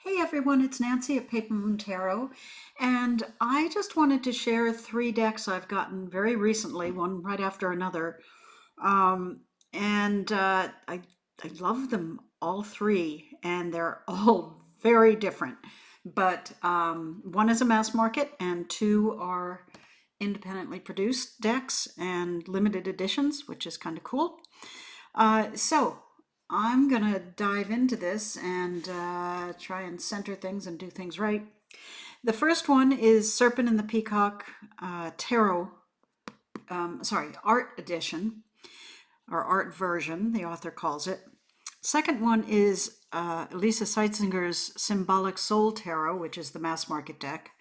Hey everyone, it's Nancy at Paper Moon Tarot, and I just wanted to share three decks I've gotten very recently, one right after another. Um, and I love them all three, and they're all very different. But one is a mass market, and two are independently produced decks and limited editions, which is kind of cool. So I'm gonna dive into this and try and center things and do things right. The first one is Serpent and the Peacock Tarot, Art Edition or Art Version, the author calls it. Second one is Lisa Seitzinger's Symbolic Soul Tarot, which is the mass market deck.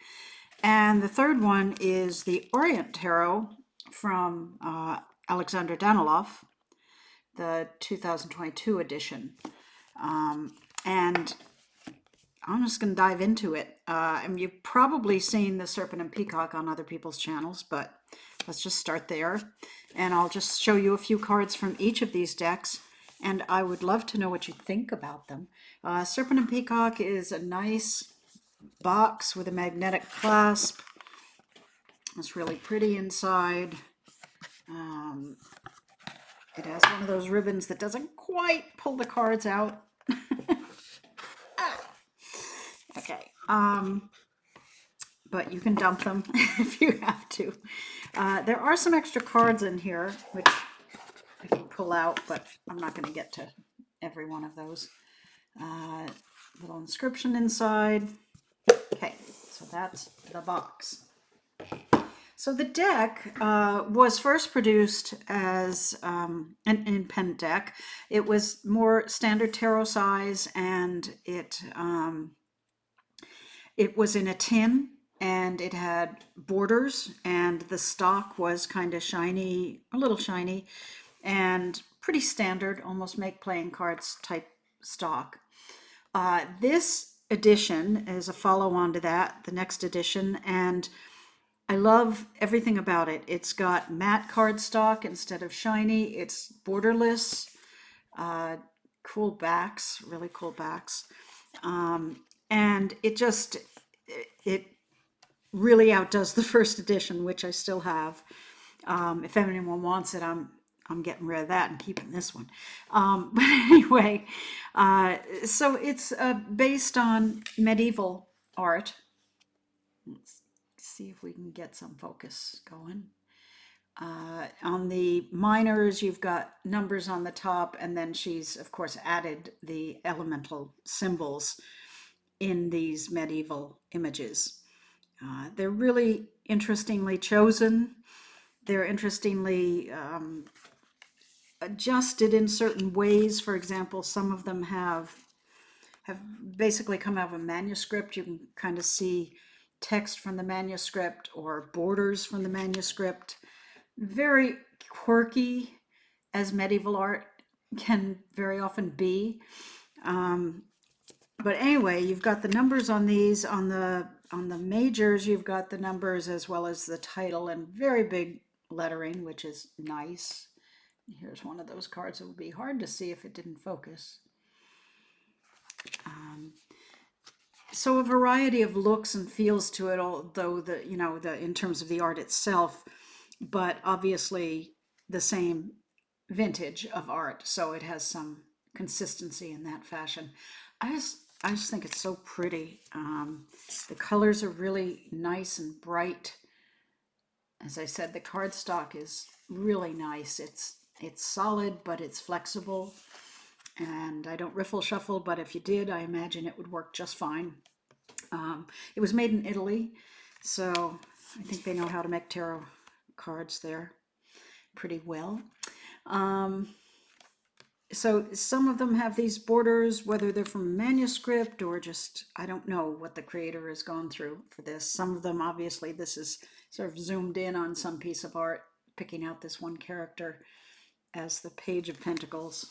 And the third one is the Orient Tarot from Alexander Daniloff, the 2022 edition. And I'm just going to dive into it. And you've probably seen the Serpent and Peacock on other people's channels, but let's just start there. And I'll just show you a few cards from each of these decks, and I would love to know what you think about them. Serpent and Peacock is a nice box with a magnetic clasp. It's really pretty inside. It has one of those ribbons that doesn't quite pull the cards out. Okay. But you can dump them if you have to. There are some extra cards in here, which I can pull out, but I'm not going to get to every one of those. Little inscription inside. Okay, so that's the box. So the deck was first produced as an independent deck. It was more standard tarot size, and it was in a tin, and it had borders, and the stock was kind of shiny, a little shiny, and pretty standard, almost make playing cards type stock. This edition is a follow-on to that, the next edition, and I love everything about it. It's got matte cardstock instead of shiny. It's borderless, cool backs, really cool backs. And it really outdoes the first edition, which I still have. If anyone wants it, I'm getting rid of that and keeping this one. But anyway, so it's based on medieval art. Let's see if we can get some focus going. On the minors, you've got numbers on the top, and then she's, of course, added the elemental symbols in these medieval images. They're really interestingly chosen. They're interestingly adjusted in certain ways. For example, some of them have basically come out of a manuscript. You can kind of see text from the manuscript or borders from the manuscript. Very quirky, as medieval art can very often be. But anyway, you've got the numbers on these. On the majors, you've got the numbers as well as the title and very big lettering, which is nice. Here's one of those cards. It would be hard to see if it didn't focus. So a variety of looks and feels to it, although the in terms of the art itself, but obviously the same vintage of art, so it has some consistency in that fashion. I just think it's so pretty. The colors are really nice and bright. As I said, the cardstock is really nice. It's solid, but it's flexible. And I don't riffle shuffle, but if you did, I imagine it would work just fine. It was made in Italy, so I think they know how to make tarot cards there pretty well. So some of them have these borders, whether they're from manuscript or just, I don't know what the creator has gone through for this. Some of them, obviously, this is sort of zoomed in on some piece of art, picking out this one character as the Page of Pentacles.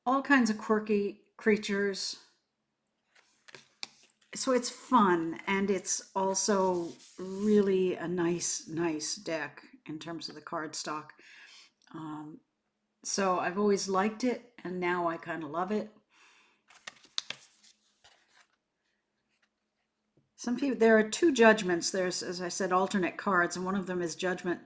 All kinds of quirky creatures. So it's fun, and it's also really a nice deck in terms of the cardstock. So I've always liked it, and now I kind of love it. Some people, there are two judgments. There's, as I said, alternate cards, and one of them is judgment.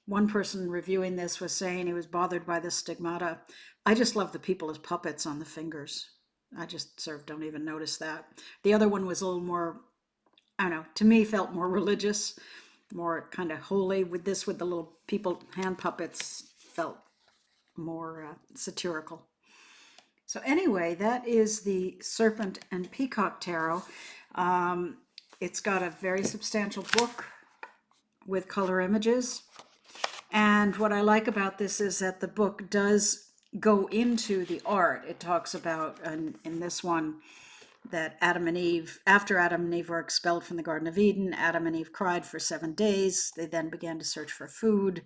One person reviewing this was saying he was bothered by the stigmata. I just love the people as puppets on the fingers. I just sort of don't even notice that. The other one was a little more, I don't know, to me felt more religious, more kind of holy. With this, with the little people, hand puppets, felt more satirical. So anyway, that is the Serpent and Peacock Tarot. It's got a very substantial book with color images. And what I like about this is that the book does go into the art. It talks about, in this one, that Adam and Eve, after Adam and Eve were expelled from the Garden of Eden, Adam and Eve cried for 7 days. They then began to search for food.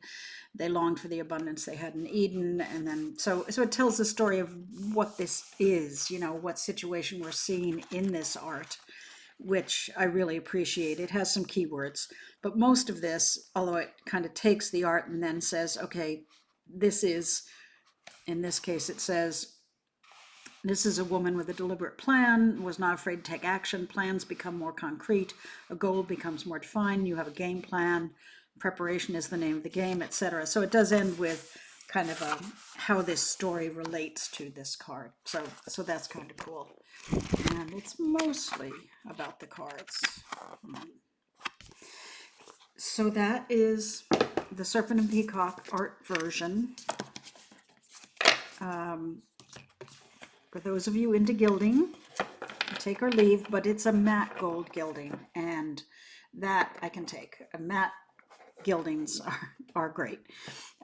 They longed for the abundance they had in Eden. And then, so it tells the story of what this is, you know, what situation we're seeing in this art, which I really appreciate. It has some keywords, but most of this, although it kind of takes the art and then says, okay, this is, in this case, it says, this is a woman with a deliberate plan, was not afraid to take action. Plans become more concrete. A goal becomes more defined. You have a game plan. Preparation is the name of the game, etc. So it does end with kind of how this story relates to this card. So that's kind of cool. And it's mostly about the cards. So that is the Serpent and Peacock art version. For those of you into gilding, take or leave, but it's a matte gold gilding, and that I can take. Matte gildings are great.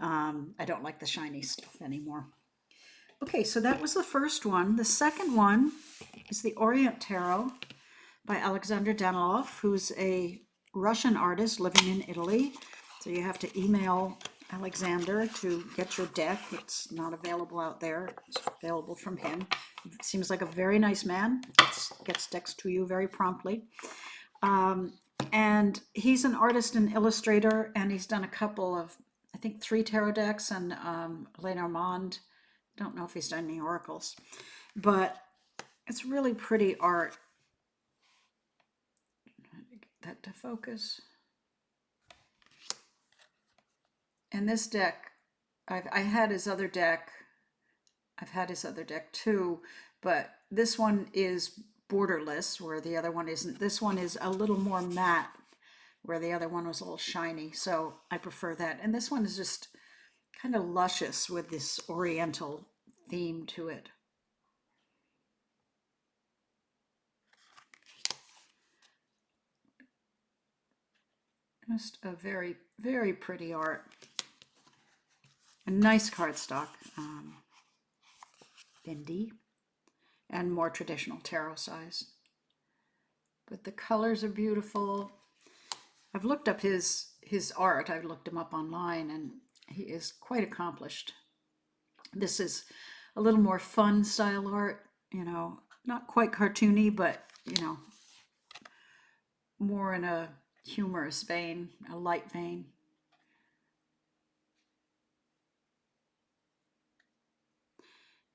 I don't like the shiny stuff anymore. Okay, so that was the first one. The second one is the Orient Tarot by Alexander Daniloff, who's a Russian artist living in Italy. So you have to email Alexander to get your deck. It's not available out there. It's available from him. Seems like a very nice man. Gets decks to you very promptly. And he's an artist and illustrator, and he's done a couple of, I think, 3 tarot decks and Lenormand. Don't know if he's done any oracles, but it's really pretty art. Get that to focus. And this deck, I had his other deck. I've had his other deck too, but this one is borderless, where the other one isn't. This one is a little more matte, where the other one was a little shiny. So I prefer that. And this one is just kind of luscious with this oriental theme to it. Just a very, very pretty art. A nice cardstock, bendy, and more traditional tarot size. But the colors are beautiful. I've looked up his art. I've looked him up online, and he is quite accomplished. This is a little more fun style art, you know, not quite cartoony, but, you know, more in a humorous vein, a light vein.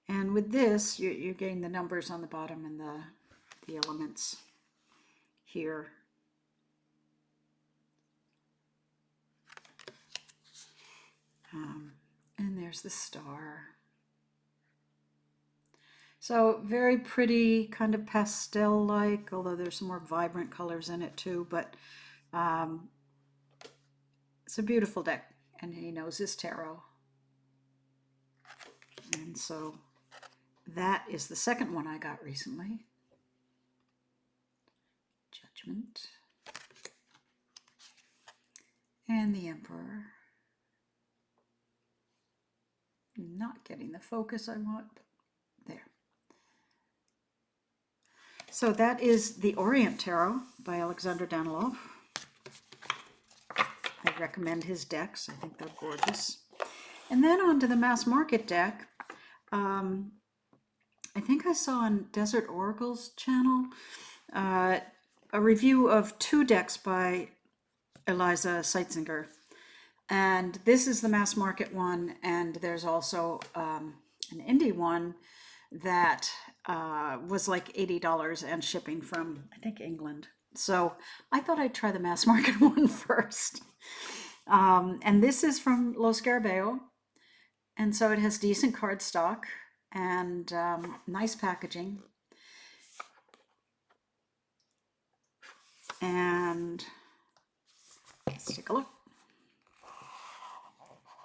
And with this, you gain the numbers on the bottom and the elements here. And there's the star. So very pretty, kind of pastel-like, although there's some more vibrant colors in it too, but it's a beautiful deck, and he knows his tarot. And so that is the second one I got recently. Judgment. And the Emperor. Not getting the focus I want, but there. So that is the Orient Tarot by Alexander Daniloff. I recommend his decks. I think they're gorgeous. And then on to the mass market deck. I think I saw on Desert Oracle's channel a review of 2 decks by Eliza Seitzinger. And this is the mass market one, and there's also an indie one that was like $80 and shipping from, I think, England. So I thought I'd try the mass market one first. And this is from Los Scarabeo. And so it has decent cardstock and nice packaging. And let's take a look.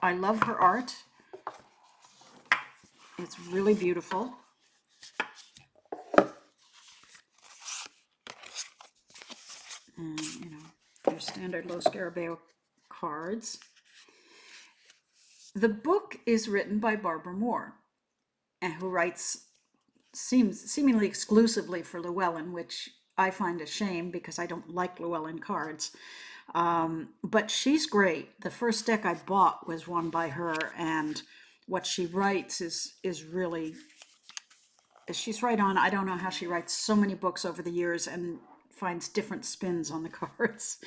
I love her art. It's really beautiful. And, you know, your standard Los Scarabeo cards. The book is written by Barbara Moore, and who writes seemingly exclusively for Llewellyn, which I find a shame because I don't like Llewellyn cards. But she's great. The first deck I bought was one by her, and what she writes is really, she's right on. I don't know how she writes so many books over the years and finds different spins on the cards.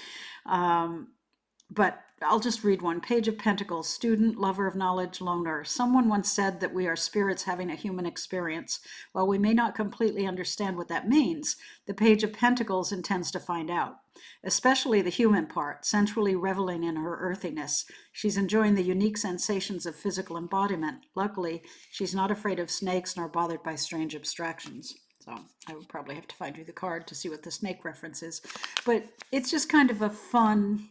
But I'll just read one. Page of Pentacles, student, lover of knowledge, loner. Someone once said that we are spirits having a human experience. While we may not completely understand what that means, the Page of Pentacles intends to find out, especially the human part, sensually reveling in her earthiness. She's enjoying the unique sensations of physical embodiment. Luckily, she's not afraid of snakes nor bothered by strange abstractions. So I would probably have to find you the card to see what the snake reference is. But it's just kind of a fun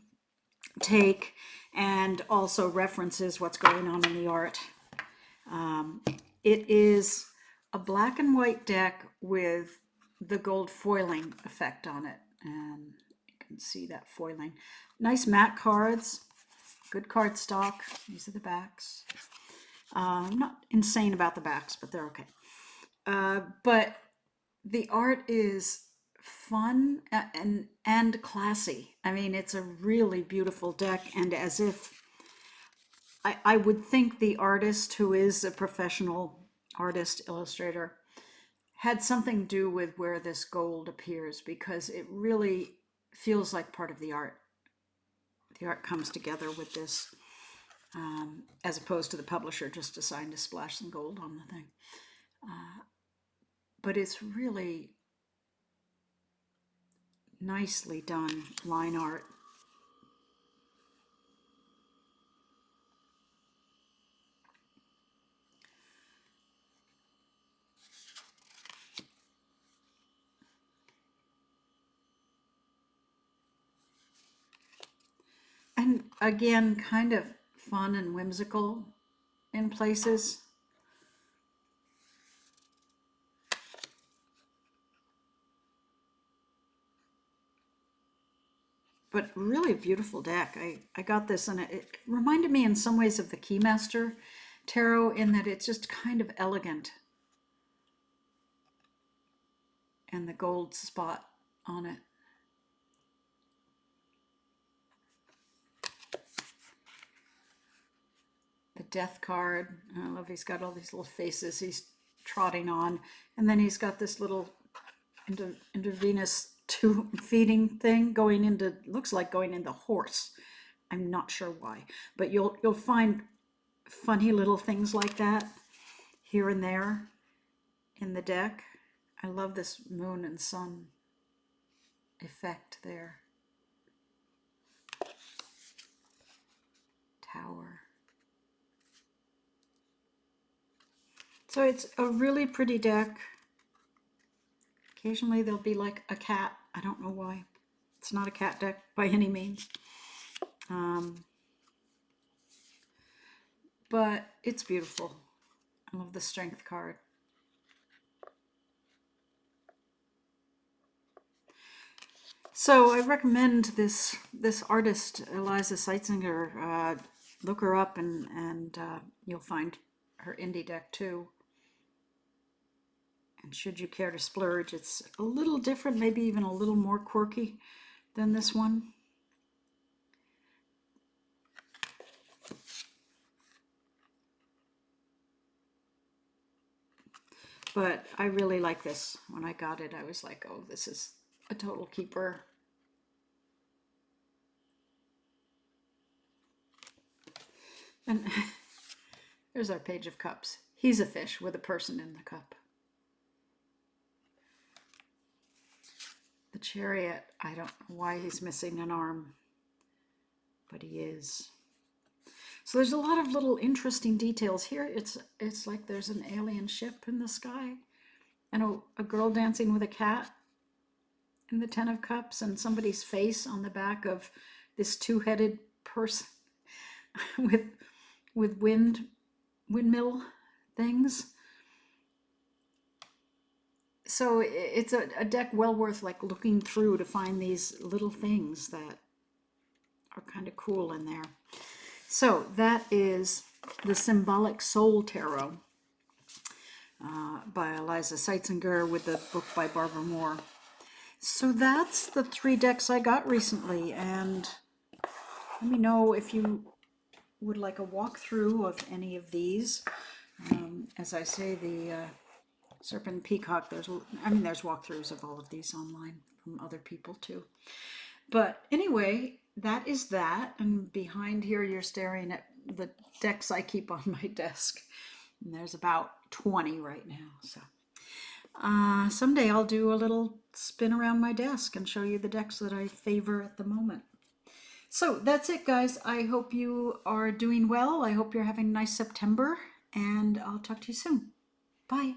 take, and also references what's going on in the art. It is a black and white deck with the gold foiling effect on it, and you can see that foiling. Nice matte cards, good card stock. These are the backs. I'm not insane about the backs, but they're okay. But the art is fun and classy. I mean, it's a really beautiful deck, and as if I would think the artist, who is a professional artist illustrator, had something to do with where this gold appears, because it really feels like part of the art. The art comes together with this, as opposed to the publisher just deciding to splash some gold on the thing. But it's really nicely done line art. And again, kind of fun and whimsical in places. But really beautiful deck. I got this, and it reminded me in some ways of the Keymaster Tarot, in that it's just kind of elegant. And the gold spot on it. The Death card. I love he's got all these little faces he's trotting on. And then he's got this little intravenous feeding thing going into, looks like going into horse. I'm not sure why, but you'll find funny little things like that here and there in the deck. I love this moon and sun effect there. Tower. So it's a really pretty deck. Occasionally there'll be like a cat. I don't know why. It's not a cat deck by any means. But it's beautiful. I love the strength card. So I recommend this artist, Eliza Seitzinger. Look her up, and you'll find her indie deck too. And should you care to splurge, it's a little different, maybe even a little more quirky than this one. But I really like this. When I got it, I was like, oh, this is a total keeper. And there's our Page of Cups. He's a fish with a person in the cup. The Chariot, I don't know why he's missing an arm, but he is. So there's a lot of little interesting details here. It's like there's an alien ship in the sky, and a girl dancing with a cat in the Ten of Cups, and somebody's face on the back of this two-headed person with windmill things. So it's a deck well worth like looking through to find these little things that are kind of cool in there. So that is the Symbolic Soul Tarot by Eliza Seitzinger with the book by Barbara Moore. So that's the 3 decks I got recently, and let me know if you would like a walkthrough of any of these. As I say, the Serpent, Peacock, there's walkthroughs of all of these online from other people too. But anyway, that is that. And behind here, you're staring at the decks I keep on my desk. And there's about 20 right now. So someday I'll do a little spin around my desk and show you the decks that I favor at the moment. So that's it, guys. I hope you are doing well. I hope you're having a nice September, and I'll talk to you soon. Bye.